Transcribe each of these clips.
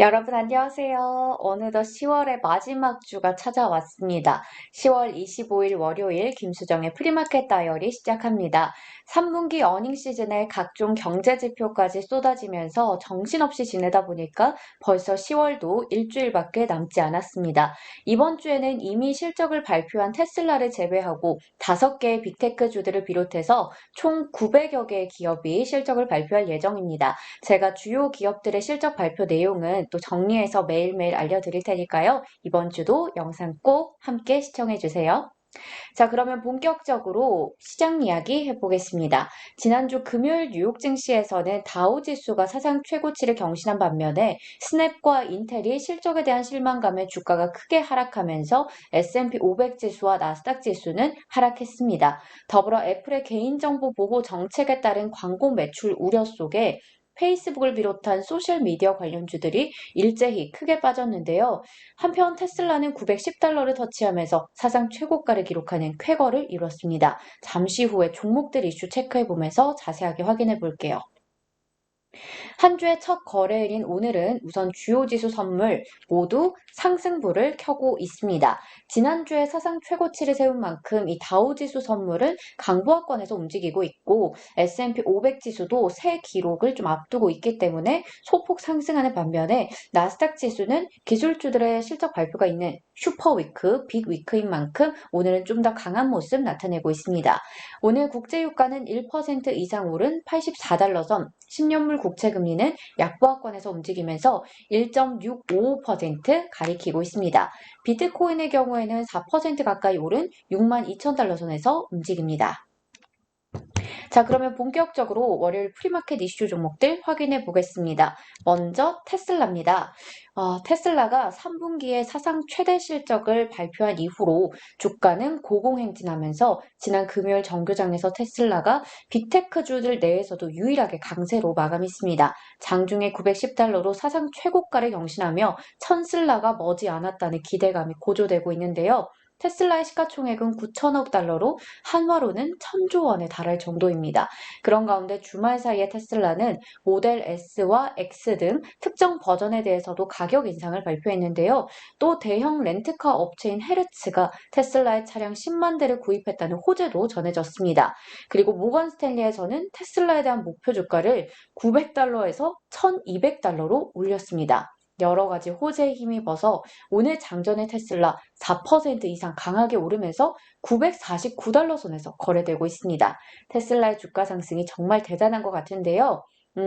여러분 안녕하세요. 어느덧 10월의 마지막 주가 찾아왔습니다. 10월 25일 월요일 김수정의 프리마켓 다이어리 시작합니다. 3분기 어닝 시즌에 각종 경제 지표까지 쏟아지면서 정신없이 지내다 보니까 벌써 10월도 일주일밖에 남지 않았습니다. 이번 주에는 이미 실적을 발표한 테슬라를 제외하고 5개의 빅테크 주들을 비롯해서 총 900여 개의 기업이 실적을 발표할 예정입니다. 제가 주요 기업들의 실적 발표 내용은 또 정리해서 매일매일 알려드릴 테니까요. 이번 주도 영상 꼭 함께 시청해주세요. 자, 그러면 본격적으로 시장 이야기 해보겠습니다. 지난주 금요일 뉴욕 증시에서는 다우 지수가 사상 최고치를 경신한 반면에 스냅과 인텔이 실적에 대한 실망감에 주가가 크게 하락하면서 S&P 500 지수와 나스닥 지수는 하락했습니다. 더불어 애플의 개인정보 보호 정책에 따른 광고 매출 우려 속에 페이스북을 비롯한 소셜미디어 관련주들이 일제히 크게 빠졌는데요. 한편 테슬라는 910달러를 터치하면서 사상 최고가를 기록하는 쾌거를 이뤘습니다. 잠시 후에 종목들 이슈 체크해보면서 자세하게 확인해 볼게요. 한 주의 첫 거래일인 오늘은 우선 주요 지수 선물 모두 상승부를 켜고 있습니다. 지난주에 사상 최고치를 세운 만큼 이 다우지수 선물은 강보합권에서 움직이고 있고 S&P 500 지수도 새 기록을 좀 앞두고 있기 때문에 소폭 상승하는 반면에 나스닥 지수는 기술주들의 실적 발표가 있는 슈퍼위크, 빅위크인 만큼 오늘은 좀 더 강한 모습 나타내고 있습니다. 오늘 국제유가는 1% 이상 오른 84달러 선, 10년물 국채금리는 약보합권에서 움직이면서 1.655% 가리키고 있습니다. 비트코인의 경우에는 4% 가까이 오른 62,000달러 선에서 움직입니다. 자, 그러면 본격적으로 월요일 프리마켓 이슈 종목들 확인해 보겠습니다. 먼저 테슬라입니다. 테슬라가 3분기에 사상 최대 실적을 발표한 이후로 주가는 고공행진하면서 지난 금요일 정규장에서 테슬라가 빅테크주들 내에서도 유일하게 강세로 마감했습니다. 장중에 910달러로 사상 최고가를 경신하며 천슬라가 머지않았다는 기대감이 고조되고 있는데요. 테슬라의 시가총액은 9천억 달러로 한화로는 1,000조 원에 달할 정도입니다. 그런 가운데 주말 사이에 테슬라는 모델 S와 X 등 특정 버전에 대해서도 가격 인상을 발표했는데요. 또 대형 렌트카 업체인 헤르츠가 테슬라의 차량 10만 대를 구입했다는 호재도 전해졌습니다. 그리고 모건 스탠리에서는 테슬라에 대한 목표 주가를 900달러에서 1,200달러로 올렸습니다. 여러 가지 호재에 힘입어서 오늘 장전의 테슬라 4% 이상 강하게 오르면서 949달러 선에서 거래되고 있습니다. 테슬라의 주가 상승이 정말 대단한 것 같은데요.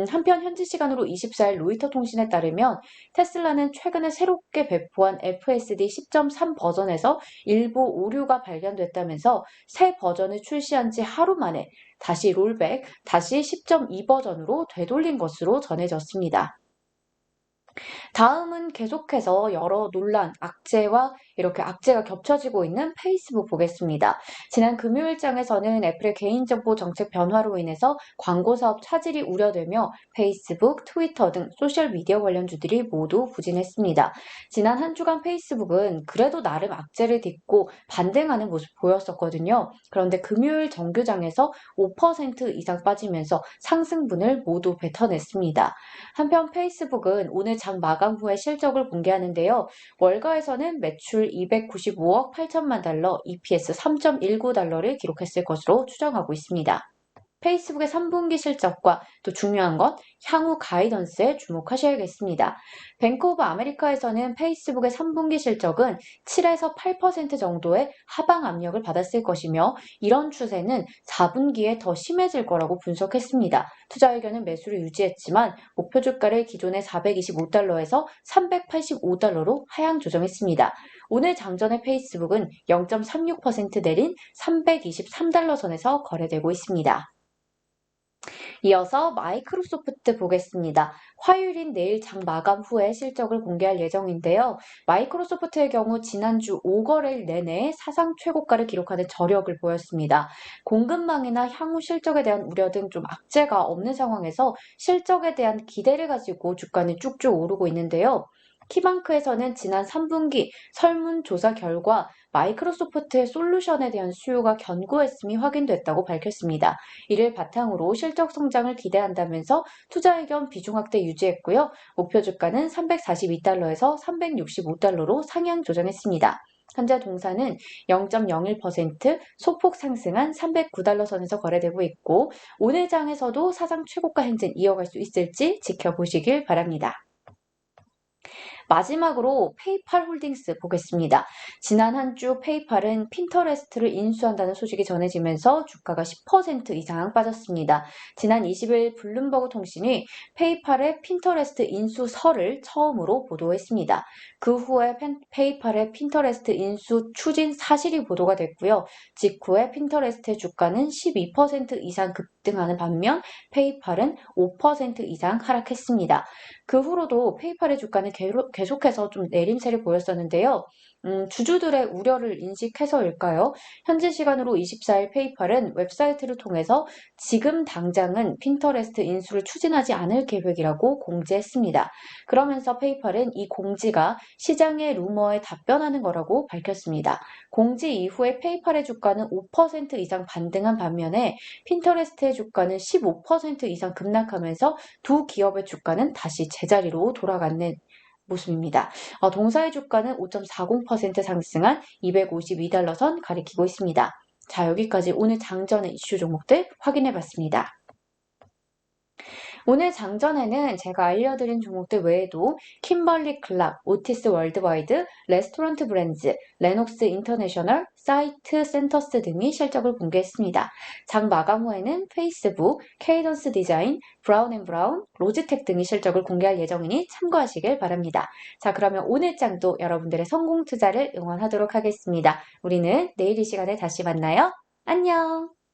한편 현지 시간으로 24일 로이터 통신에 따르면 테슬라는 최근에 새롭게 배포한 FSD 10.3 버전에서 일부 오류가 발견됐다면서 새 버전을 출시한 지 하루 만에 다시 롤백, 다시 10.2 버전으로 되돌린 것으로 전해졌습니다. 다음은 계속해서 여러 논란, 악재와 이렇게 악재가 겹쳐지고 있는 페이스북 보겠습니다. 지난 금요일장에서는 애플의 개인정보 정책 변화로 인해서 광고 사업 차질이 우려되며 페이스북, 트위터 등 소셜미디어 관련주들이 모두 부진했습니다. 지난 한 주간 페이스북은 그래도 나름 악재를 딛고 반등하는 모습 보였었거든요. 그런데 금요일 정규장에서 5% 이상 빠지면서 상승분을 모두 뱉어냈습니다. 한편 페이스북은 오늘 장 마감 후에 실적을 공개하는데요. 월가에서는 매출 295억 8천만 달러, EPS 3.19달러를 기록했을 것으로 추정하고 있습니다. 페이스북의 3분기 실적과 또 중요한 건 향후 가이던스에 주목하셔야겠습니다. 뱅크 오브 아메리카에서는 페이스북의 3분기 실적은 7에서 8% 정도의 하방 압력을 받았을 것이며 이런 추세는 4분기에 더 심해질 거라고 분석했습니다. 투자 의견은 매수를 유지했지만 목표 주가를 기존의 425달러에서 385달러로 하향 조정했습니다. 오늘 장전의 페이스북은 0.36% 내린 323달러 선에서 거래되고 있습니다. 이어서 마이크로소프트 보겠습니다. 화요일인 내일 장 마감 후에 실적을 공개할 예정인데요. 마이크로소프트의 경우 지난주 5거래일 내내 사상 최고가를 기록하는 저력을 보였습니다. 공급망이나 향후 실적에 대한 우려 등 좀 악재가 없는 상황에서 실적에 대한 기대를 가지고 주가는 쭉쭉 오르고 있는데요. 키방크에서는 지난 3분기 설문조사 결과 마이크로소프트의 솔루션에 대한 수요가 견고했음이 확인됐다고 밝혔습니다. 이를 바탕으로 실적 성장을 기대한다면서 투자 의견 비중 확대 유지했고요. 목표 주가는 342달러에서 365달러로 상향 조정했습니다. 현재 동사는 0.01% 소폭 상승한 309달러 선에서 거래되고 있고 오늘 장에서도 사상 최고가 행진 이어갈 수 있을지 지켜보시길 바랍니다. 마지막으로 페이팔 홀딩스 보겠습니다. 지난 한 주 페이팔은 핀터레스트를 인수한다는 소식이 전해지면서 주가가 10% 이상 빠졌습니다. 지난 20일 블룸버그 통신이 페이팔의 핀터레스트 인수설을 처음으로 보도했습니다. 그 후에 페이팔의 핀터레스트 인수 추진 사실이 보도가 됐고요. 직후에 핀터레스트의 주가는 12% 이상 급등하는 반면 페이팔은 5% 이상 하락했습니다. 그 후로도 페이팔의 주가는 계속해서 좀 내림세를 보였었는데요. 주주들의 우려를 인식해서일까요? 현지 시간으로 24일 페이팔은 웹사이트를 통해서 지금 당장은 핀터레스트 인수를 추진하지 않을 계획이라고 공지했습니다. 그러면서 페이팔은 이 공지가 시장의 루머에 답변하는 거라고 밝혔습니다. 공지 이후에 페이팔의 주가는 5% 이상 반등한 반면에 핀터레스트의 주가는 15% 이상 급락하면서 두 기업의 주가는 다시 제자리로 돌아가는 모습입니다. 동사의 주가는 5.40% 상승한 252달러 선 가리키고 있습니다. 자, 여기까지 오늘 장전의 이슈 종목들 확인해 봤습니다. 오늘 장전에는 제가 알려드린 종목들 외에도 킴벌리 클락, 오티스 월드와이드, 레스토랑트 브랜즈, 레녹스 인터내셔널, 사이트 센터스 등이 실적을 공개했습니다. 장 마감 후에는 페이스북, 케이던스 디자인, 브라운앤브라운, 로즈텍 등이 실적을 공개할 예정이니 참고하시길 바랍니다. 자, 그러면 오늘 장도 여러분들의 성공 투자를 응원하도록 하겠습니다. 우리는 내일 이 시간에 다시 만나요. 안녕!